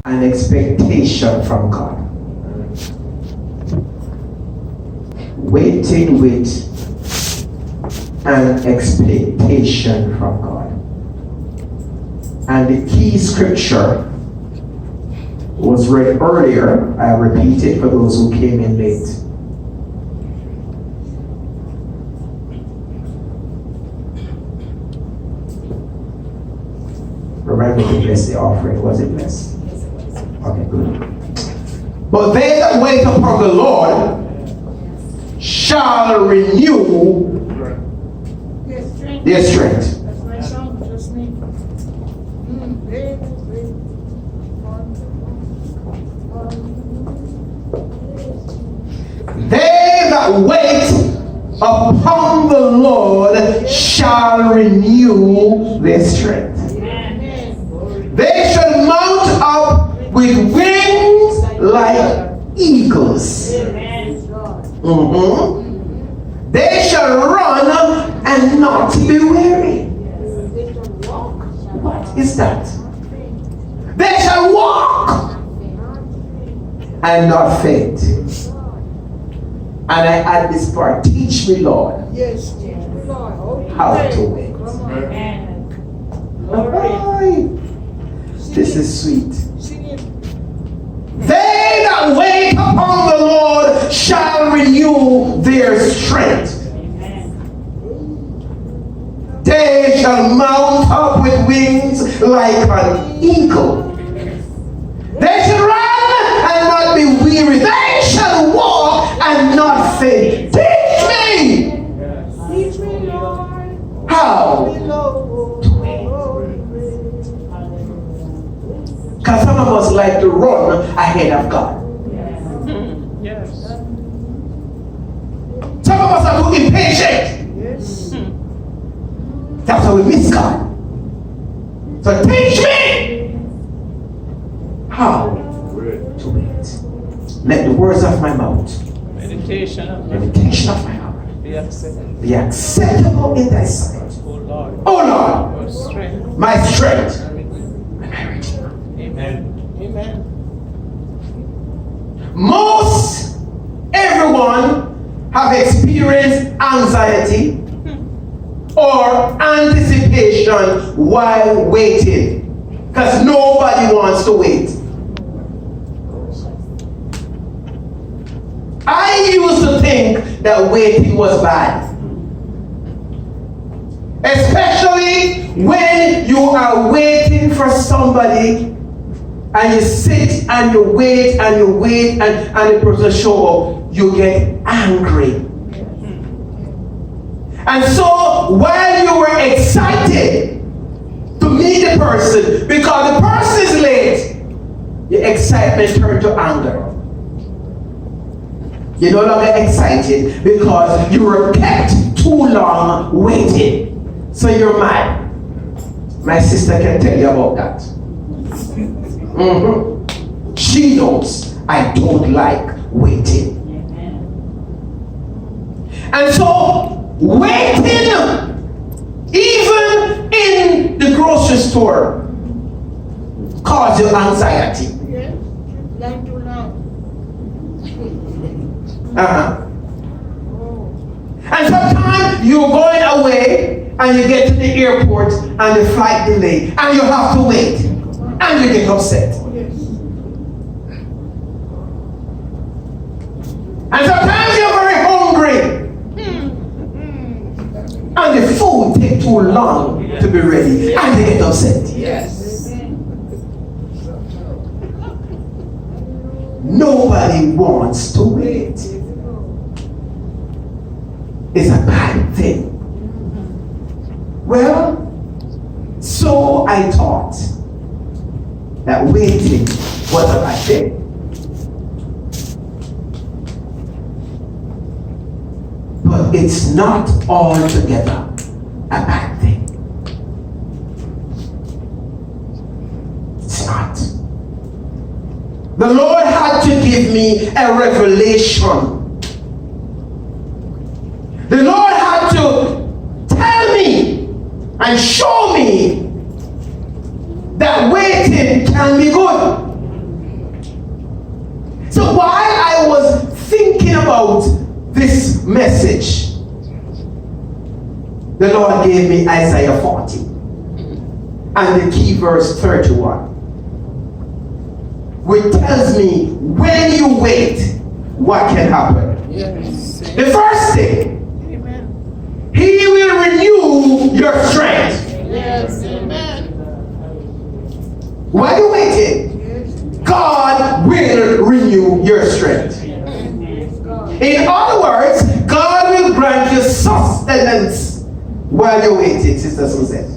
an expectation from God. Waiting with an expectation from God. And the key scripture was read earlier. I repeat it for those who came in late. Remember to bless the offering. Was it blessed? Okay, good. But they that wait upon the Lord shall renew their strength. That's my song, just me. They that wait upon the Lord shall renew their strength. They shall mount up with wings like eagles. They shall run and not be weary. What is that? They shall walk and not faint. And I add this part, teach me, Lord, Yes, teach me, Lord. how to wait. This is sweet. Sing it. They that wait upon the Lord shall renew their strength. They shall mount up with wings like an eagle. They shall run and not be weary. They shall walk and not faint. Teach me Teach me, Lord. how. Because some of us like to run ahead of God. Yes. Some of us are too impatient. Yes. That's how we miss God. So teach me how to wait. Let the words of my mouth, Meditation of meditation of my heart, be accepted. be acceptable in thy sight. O Lord, Oh Lord, our strength. my strength. Amen. Amen. Most everyone have experienced anxiety or anticipation while waiting, because nobody wants to wait. I used to think that waiting was bad, especially when you are waiting for somebody and you sit and you wait and you wait and the person show up, you get angry. And so while you were excited to meet the person because the person is late, your excitement turned to anger. You're no longer excited because you were kept too long waiting. So you're mad. My sister can tell you about that. She knows I don't like waiting. And so waiting, even in the grocery store, causes you anxiety. Yes. Line too long. And sometimes you're going away and you get to the airport and the flight delay and you have to wait and you get upset. Yes. And sometimes you're very hungry and the food takes too long to be ready and you get upset. Yes. Nobody wants to wait. It's a bad thing. Well, so I thought that waiting was a bad thing. But it's not altogether a bad thing. It's not. The Lord had to give me a revelation. The Lord had to tell me and show me that waiting can be good. about this message, the Lord gave me Isaiah 40 and the key verse 31, which tells me when you wait, what can happen. Yes. The first thing, Amen. He will renew your strength. Yes. Amen. While you're waiting, God will renew your strength. In other words, God will grant you sustenance while you're waiting, Sister Susan.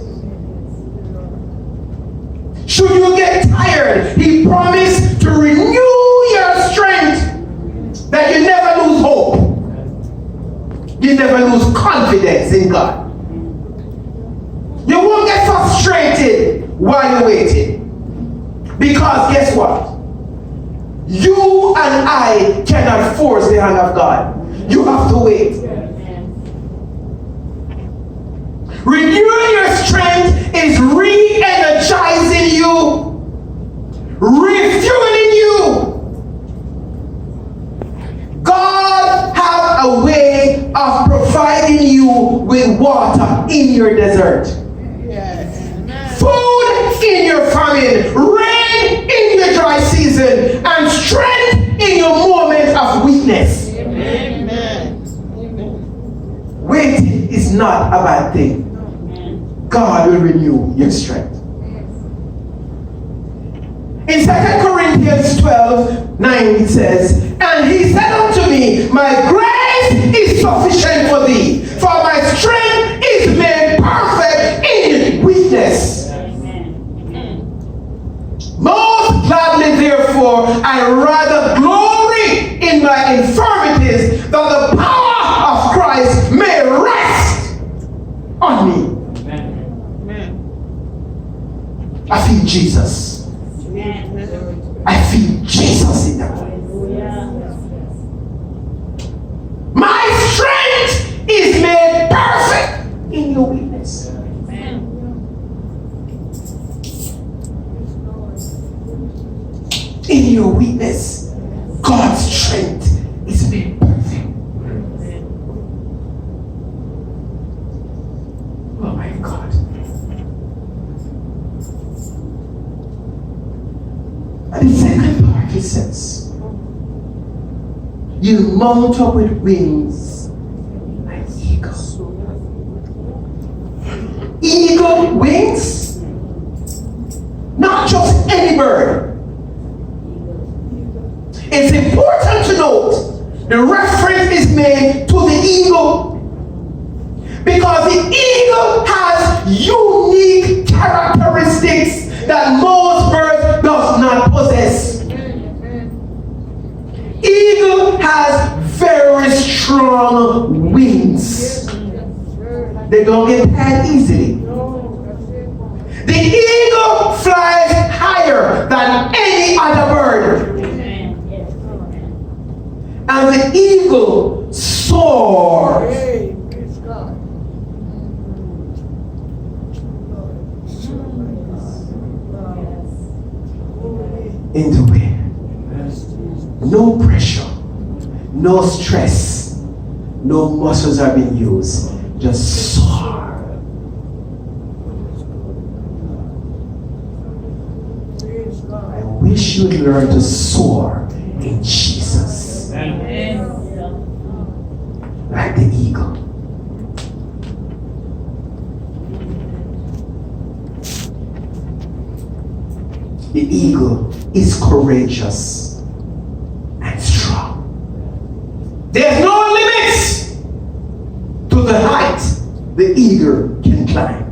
Should you get tired, He promised to renew your strength, that you never lose hope. You never lose confidence in God. You won't get frustrated while you're waiting. Because guess what? You and I cannot force the hand of God. You have to wait. Renewing your strength is re-energizing you, refueling you. God has a way of providing you with water in your desert, Yes. food in your famine, rain in your dry season, and strength in your moment of weakness. Amen. Amen. Waiting is not a bad thing. God will renew your strength. In 2 Corinthians 12:9 it says, and He said unto me, my grace is sufficient for thee, for my strength is made perfect in weakness. Most gladly therefore I rather glory in my infirmities, that the power of Christ may rest on me. Amen. I feel Jesus. I feel Jesus in that. My strength is made perfect in your weakness. In your weakness, God's strength is made perfect. Oh my God. And the second part, He says, you mount up with wings like eagles. Eagle wings? Not just any bird. It's important to note the reference is made to the eagle, because the eagle has unique characteristics that most birds does not possess. Eagle has very strong wings. They don't get tired easily. The eagle flies higher than any other bird. And the eagle soars in the wind. No pressure, no stress, no muscles are being used. Just soar. I wish you'd learn to soar in Jesus. Like the eagle. The eagle is courageous and strong. There's no limits to the height the eagle can climb.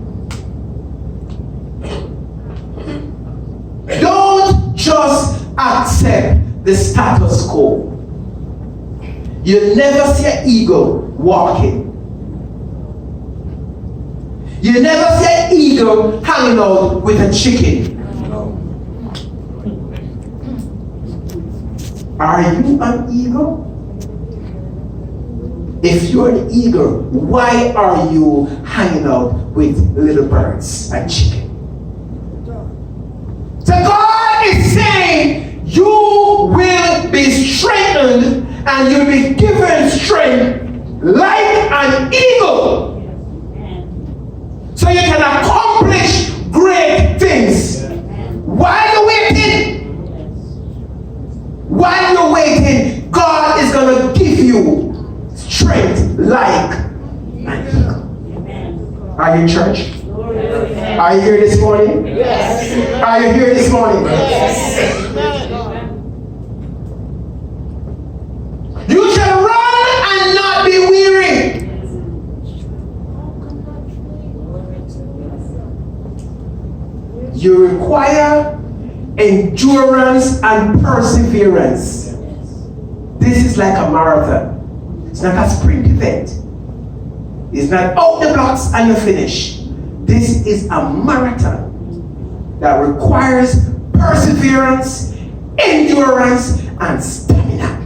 Don't just accept the status quo. You never see an eagle walking. You never see an eagle hanging out with a chicken. Are you an eagle? If you're an eagle, why are you hanging out with little birds and chicken? So God is saying you will be strengthened and you'll be given strength like an eagle. So you can accomplish great things. While you're waiting, God is going to give you strength like an eagle. Are you in church? Are you here this morning? Yes. Are you here this morning? Yes. You shall run and not be weary. You require endurance and perseverance. This is like a marathon. It's not a sprint event. It's not out the blocks and you finish. This is a marathon that requires perseverance, endurance, and stamina.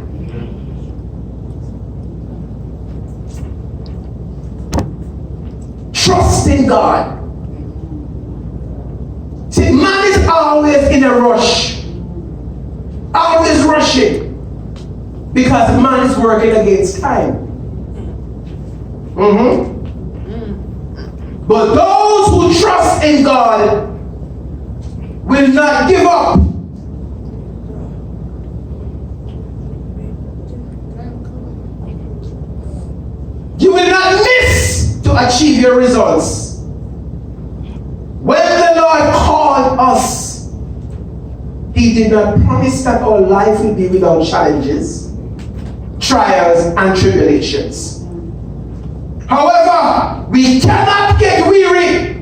Trust in God. See, man is always in a rush, always rushing, because man is working against time. But those who trust in God will not give up. You will not miss to achieve your results. When the Lord called us, He did not promise that our life will be without challenges, trials, and tribulations. However, we cannot get weary.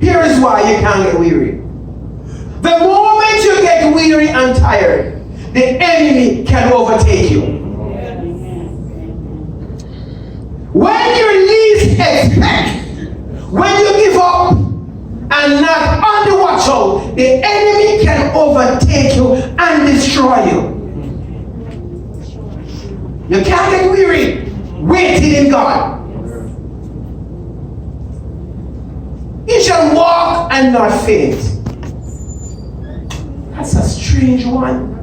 Here is why you can't get weary. The moment you get weary and tired, the enemy can overtake you. When you least expect, when you give up and not on the watch out, the enemy can overtake you and destroy you. You can't get weary waiting in God. You shall walk and not faint. That's a strange one.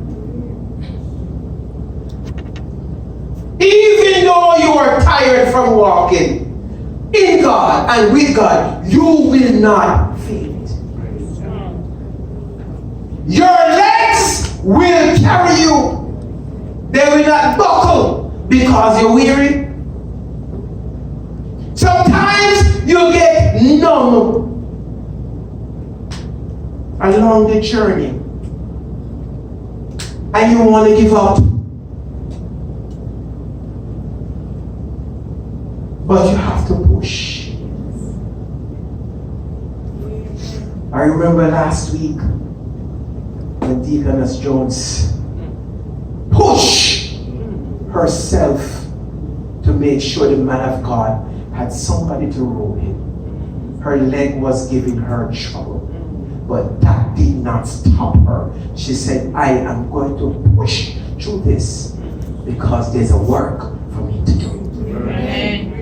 Even though you are tired from walking in God and with God, you will not faint. Your legs will carry you. They will not buckle because you're weary. Sometimes you get numb along the journey and you want to give up. But you have to push. I remember last week when Deaconess Jones pushed herself to make sure the man of God had somebody to roll him. Her leg was giving her trouble, but that did not stop her. She said, I am going to push through this because there's a work for me to do. Amen.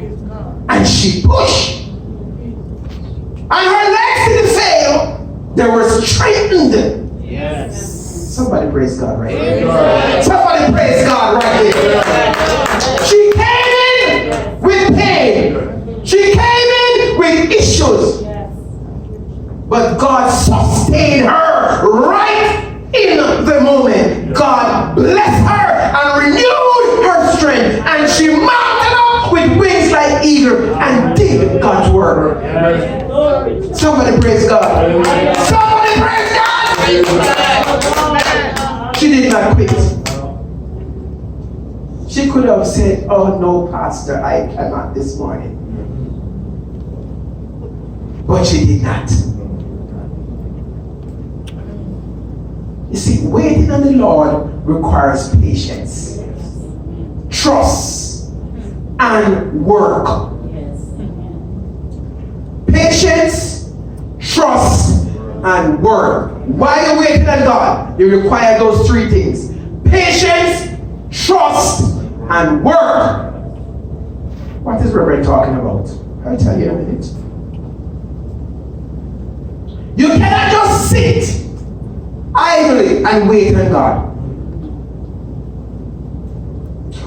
And she pushed. And her legs didn't fail. They were straightened. Yes. Somebody praise God right Amen. here. Somebody praise God right here. She came in with pain. She came in with issues. But God sustained her right in the moment. God blessed her and renewed her strength. And she mounted up with wings like eagle and did God's work. Somebody praise God. Somebody praise God. She did not quit. She could have said, oh no, Pastor, I cannot this morning. But she did not. You see, waiting on the Lord requires patience, trust, and work. Patience, trust, and work. While you're waiting on God, you require those three things: patience, trust, and work. What is Reverend talking about? I'll tell you in a minute. You cannot just sit idly and wait on God.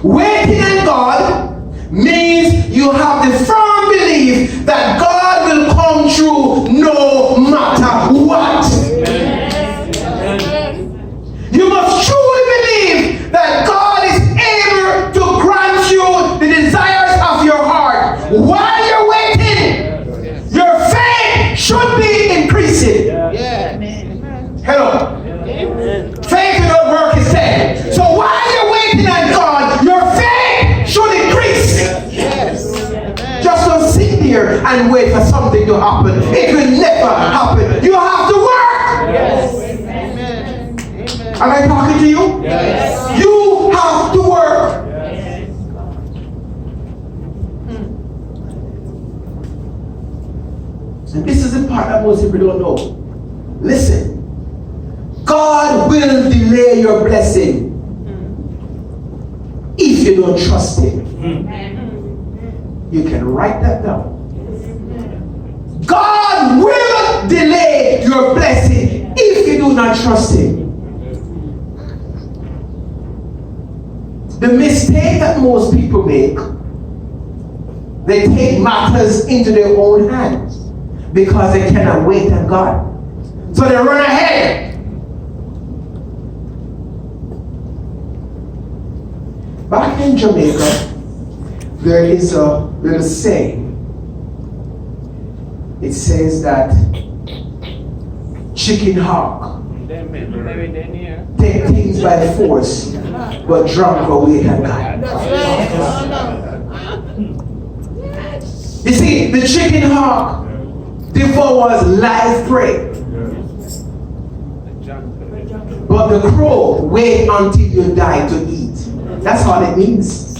Waiting on God means you have the firm belief that God will come through no matter what. You must truly believe that God is able to grant you the desires of your heart. While you're waiting, your faith should be increasing. Hello. Faith without work is dead. So while you're waiting on God, your faith should increase. Just don't sit there and wait for something to happen. It will never happen. You have to work. Am I talking to you? Yes. You have to work. And this is the part that most people don't know. Listen. God will delay your blessing if you don't trust Him. You can write that down. God will delay your blessing if you do not trust Him. The mistake that most people make, they take matters into their own hands because they cannot wait on God. So they run ahead. Back in Jamaica, there is a little saying. It says that chicken hawk take things by force, but drunk away on God. You see, the chicken hawk devours live prey, but the crow wait until you die to eat. That's all it means.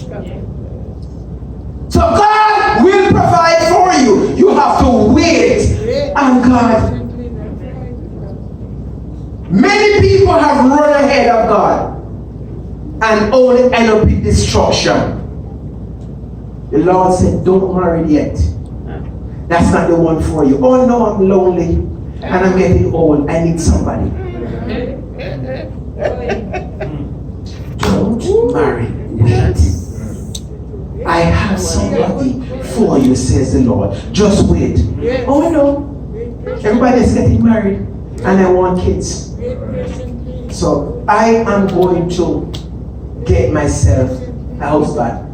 So God will provide for you. You have to wait on God. Many people have run ahead of God and only end up in destruction. The Lord said, don't marry yet. That's not the one for you. Oh no, I'm lonely and I'm getting old. I need somebody. Don't marry. Wait. I have somebody for you, says the Lord. Just wait. Oh no. Everybody is getting married and I want kids. So I am going to get myself a husband.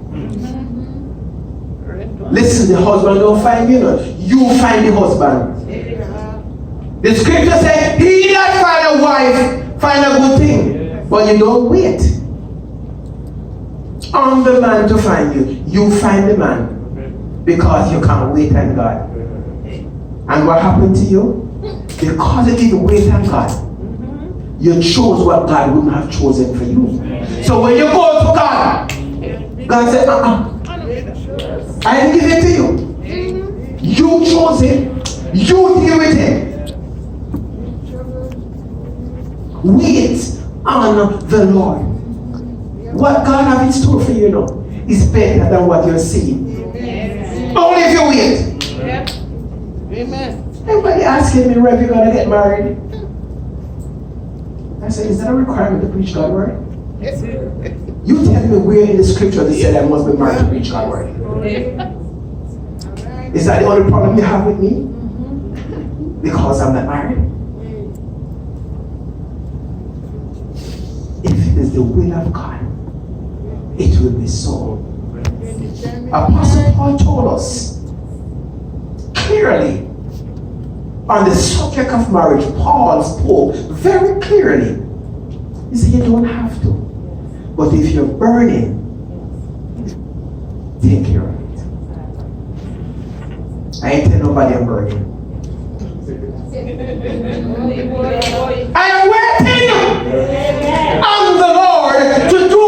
Listen, the husband don't find you, no. You find the husband. The scripture says, he that find a wife, find a good thing. But you don't wait on the man to find you. You find the man because you can't wait on God. And what happened to you? Because you didn't wait on God, you chose what God wouldn't have chosen for you. So when you go to God, God said, I didn't give it to you. You chose it. You deal with it. Wait on the Lord. What God has in store for you now is better than what you're seeing. Only if you wait. Amen. Everybody asking me, Rev, you gonna get married? I said, is that a requirement to preach God's word? You tell me where in the scripture they said I must be married to preach God's word. Is that the only problem you have with me? Because I'm not married? If it is the will of God, it will be so. Apostle Paul told us clearly on the subject of marriage. Paul spoke very clearly. He said, you don't have to. But if you're burning, take care of it. I ain't telling nobody I'm burning. I am waiting on the Lord to do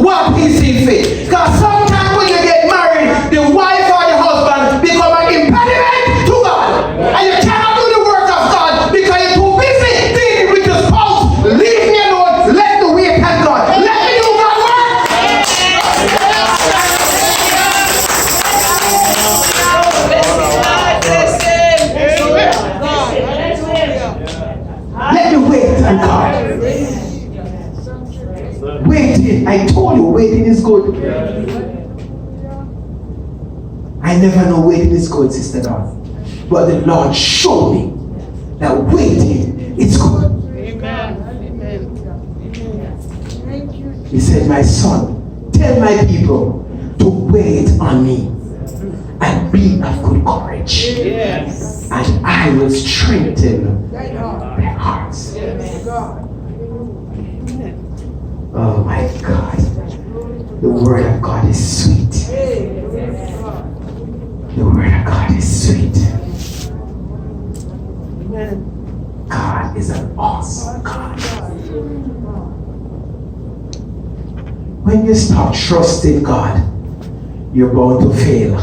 what He sees fit. Because sometimes when you get married, the wife or the husband become an impediment to God. And you cannot do the work of God because you're too busy dealing with your spouse. Leave me alone. Let the wait on God. Let me do God's work. waiting. I told you, waiting is good. I never know waiting is good, Sister Dawn. But the Lord showed me that waiting is good. Amen. He said, my son, tell my people to wait on me and be of good courage. Yes. And I will strengthen their hearts. Oh my God. The word of God is sweet. The word of God is sweet. God is an awesome God. When you stop trusting God, you're bound to fail.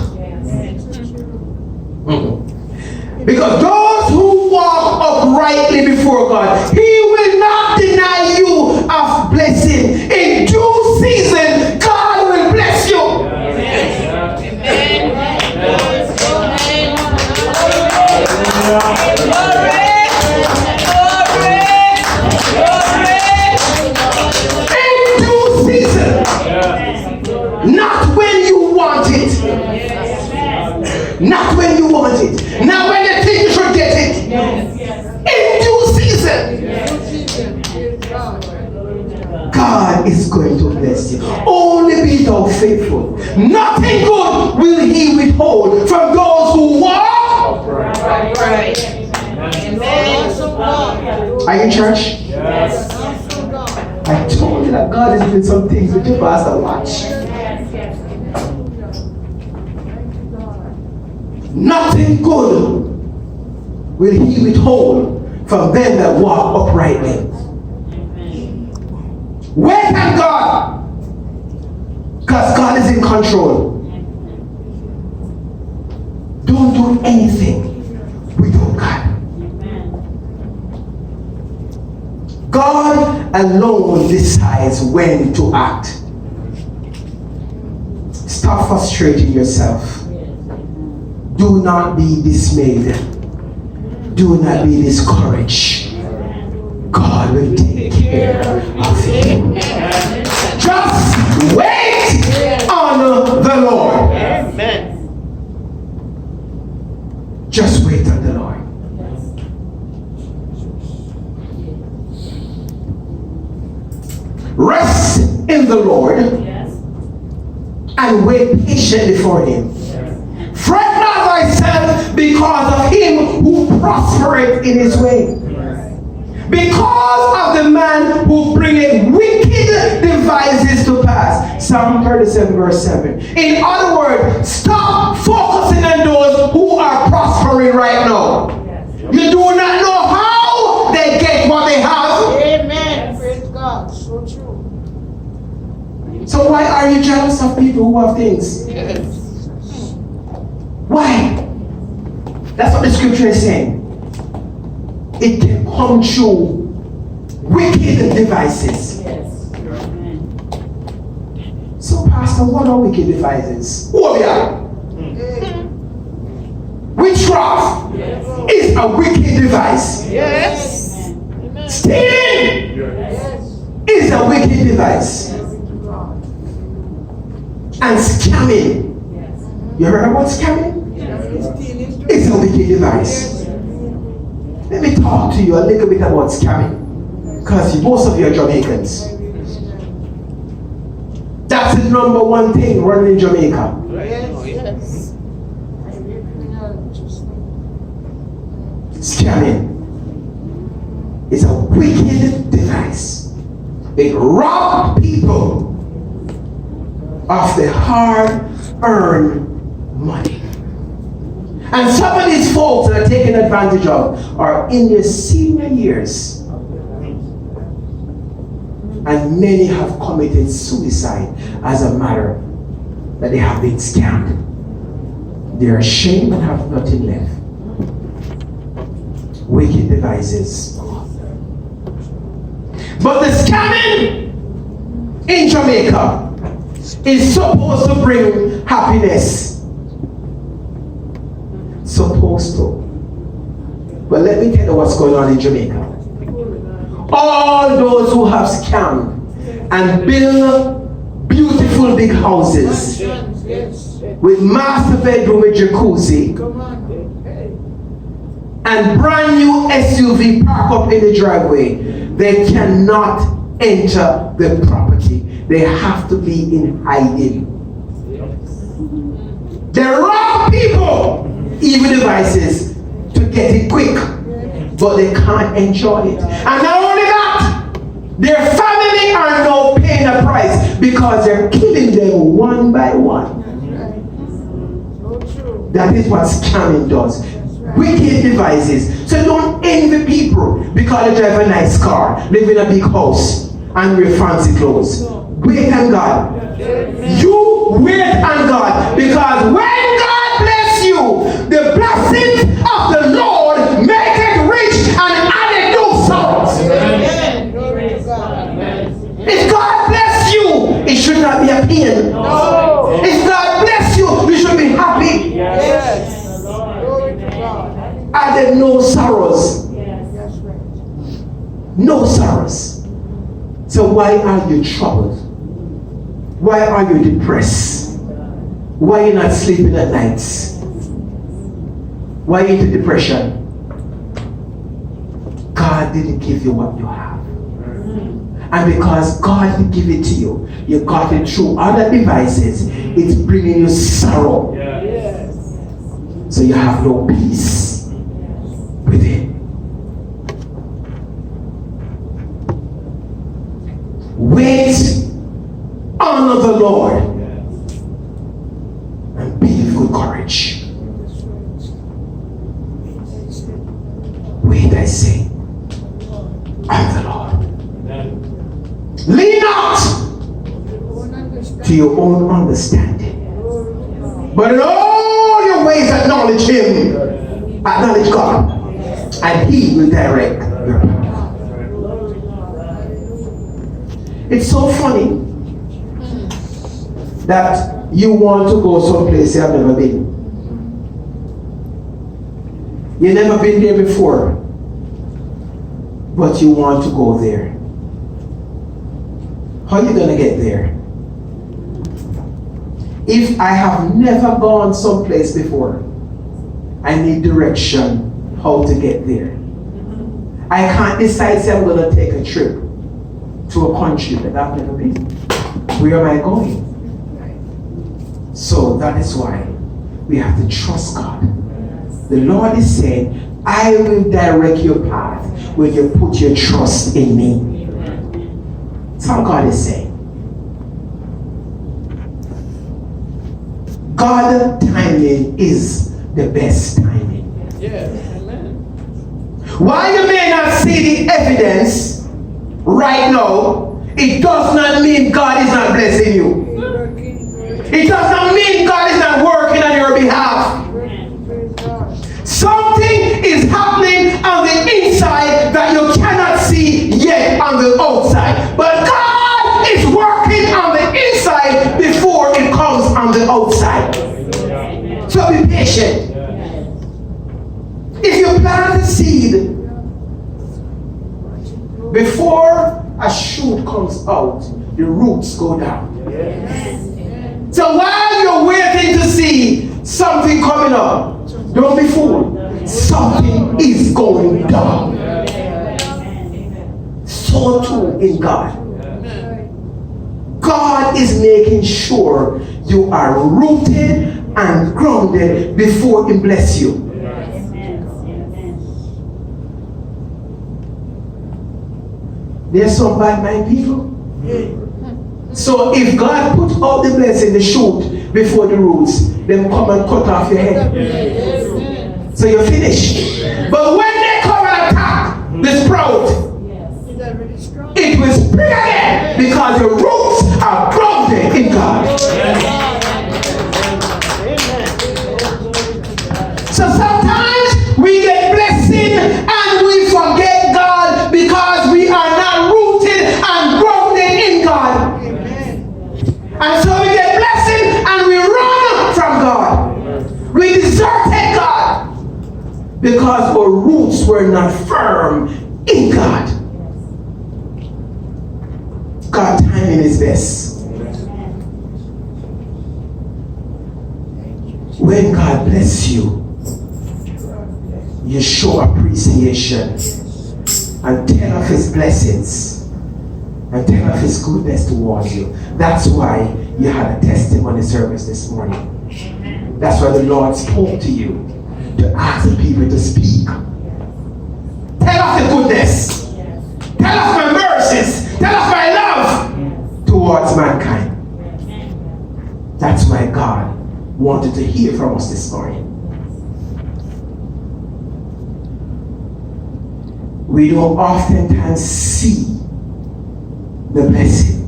Because those who walk uprightly before God, He will not deny you of blessing. In due season, God will bless you. In due season, not when you want it. Not when you want it. Not when you think you should get it. In due season, God is going to bless you. Only be thou faithful. Nothing good will He withhold from those who walk. Are you in church? Yes. I told you that God is doing some things with you, Pastor. Watch. Nothing good will He withhold from them that walk uprightly. Wait on God, because God is in control. Don't do anything without God. God alone decides when to act. Stop frustrating yourself. Do not be dismayed. Do not be discouraged. God will take care of you. Just wait on the Lord. Amen. Just wait on the Lord. Rest in the Lord and wait patiently for Him. Fret not thyself because of him who prospereth in his way, because of the man who bringeth wicked devices to pass. Psalm 37 verse 7. In other words, stop focusing on those who are prospering right now. You do not know how they get what they have. Amen. Praise God. So true. So why are you jealous of people who have things? Yes. Why? That's what the scripture is saying. It can come through wicked devices. So, Pastor, what are wicked devices? Who are we at? Witchcraft is a wicked device. Yes. Stealing is a wicked device. And scamming. You heard about scamming? It's a wicked device. Let me talk to you a little bit about scamming. Because most of you are Jamaicans. That's the number one thing running in Jamaica. Yes. Scamming is a wicked device. It robs people of their hard-earned money. And some of these folks that are taken advantage of are in their senior years. And many have committed suicide as a matter that they have been scammed. They're ashamed and have nothing left. Wicked devices. But the scamming in Jamaica is supposed to bring happiness. Supposed to. But let me tell you what's going on in Jamaica. All those who have scammed and build beautiful big houses Yes. with master bedroom with jacuzzi Come on. Hey. and brand new SUV park up in the driveway, they cannot enter the property. They have to be in hiding. The wrong people, evil devices to get it quick, but they can't enjoy it. And not only that, their family are now paying a price because they're killing them one by one. So true. That is what scamming does. Wicked devices. So don't envy people because they drive a nice car, live in a big house, and wear fancy clothes. Wait on God. You wait on God, because when God bless you, the blessings of the Lord make it rich and add no sorrows. Amen. Glory to God. If God bless you, it should not be a pain. No. If God bless you, you should be happy. Yes. Glory to God. Added no sorrows. Yes, right. No sorrows. So why are you troubled? Why are you depressed? Why are you not sleeping at nights? Why are you into depression? God didn't give you what you have. And because God didn't give it to you, you got it through other devices. It's bringing you sorrow. Yes. So you have no peace within. Wait on the Lord and be of good courage. Wait, I say, on the Lord. Lean not to your own understanding, but in all your ways acknowledge Him. Acknowledge God, and He will direct your path. It's so funny that you want to go someplace you have never been. You've never been there before, but you want to go there. How are you going to get there? If I have never gone someplace before, I need direction how to get there. I can't decide say I'm going to take a trip to a country that I've never been. Where am I going? So that is why we have to trust God. The Lord is saying, I will direct your path when you put your trust in me. That's how God is saying. God's timing is the best timing. Yes. Amen. While you may not see the evidence right now, it does not mean God is not blessing you. It does not mean God is not working on your behalf. Praise God. Something is happening on the inside that you cannot see yet on the outside. But God is working on the inside before it comes on the outside. So be patient. If you plant a seed, before a shoot comes out, the roots go down. So while you're waiting to see something coming up, don't be fooled. Something is going down. So too in God. God is making sure you are rooted and grounded before He bless you. There's some bad mind people. So if God put all the blessing, the shoot before the roots, then come and cut off your head. Amen. So you're finished. But when they come and attack the sprout, Is that really strong? it will spring again because your roots are grounded in God. So sometimes we get blessing and we forget God because we are not rooted and grounded in God. And so we get blessing and we run from God. We deserted God because our roots were not firm in God. God timing is best. When God bless you, you show appreciation and tell of His blessings and tell of His goodness towards you. That's why you had a testimony service this morning. That's why the Lord spoke to you to ask the people to speak. Tell of the goodness. Tell of my mercies. Tell of my love towards mankind. That's why God wanted to hear from us this morning. We don't oftentimes see the blessing,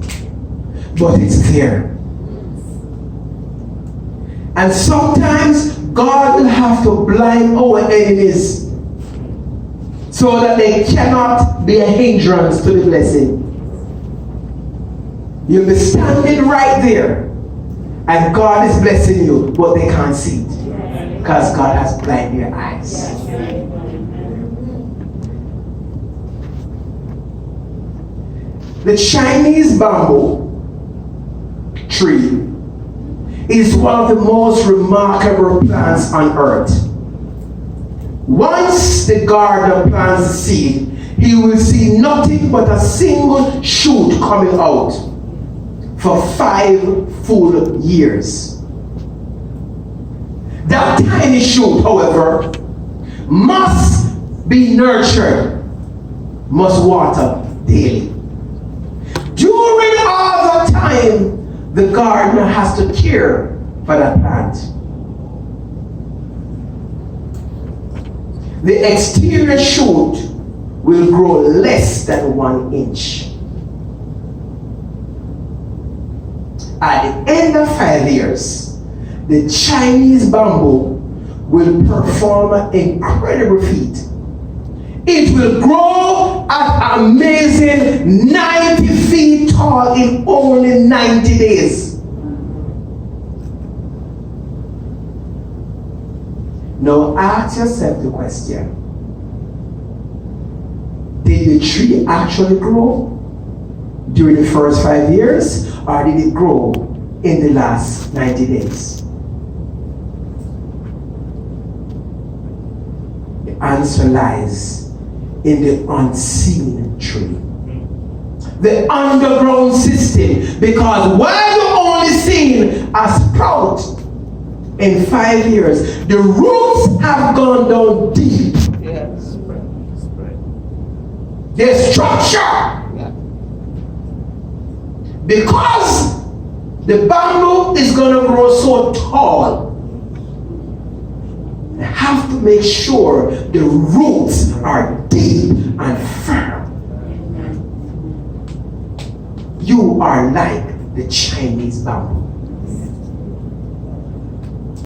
but it's there. And sometimes God will have to blind our enemies so that they cannot be a hindrance to the blessing. You'll be standing right there and God is blessing you, but they can't see it because God has blinded their eyes. The Chinese bamboo tree is one of the most remarkable plants on earth. Once the gardener plants the seed, he will see nothing but a single shoot coming out for 5 full years. That tiny shoot, however, must be nurtured, must water daily. During all the time, the gardener has to care for that plant. The exterior shoot will grow less than 1 inch. At the end of 5 years, the Chinese bamboo will perform an incredible feat. It will grow at an amazing 90 feet tall in only 90 days. Now ask yourself the question, did the tree actually grow during the first 5 years, or did it grow in the last 90 days? The answer lies in the unseen tree, the underground system, because while you only seen a sprout in 5 years, the roots have gone down deep. Yes. Their structure, because the bamboo is going to grow so tall, you have to make sure the roots are deep and firm. You are like the Chinese bamboo.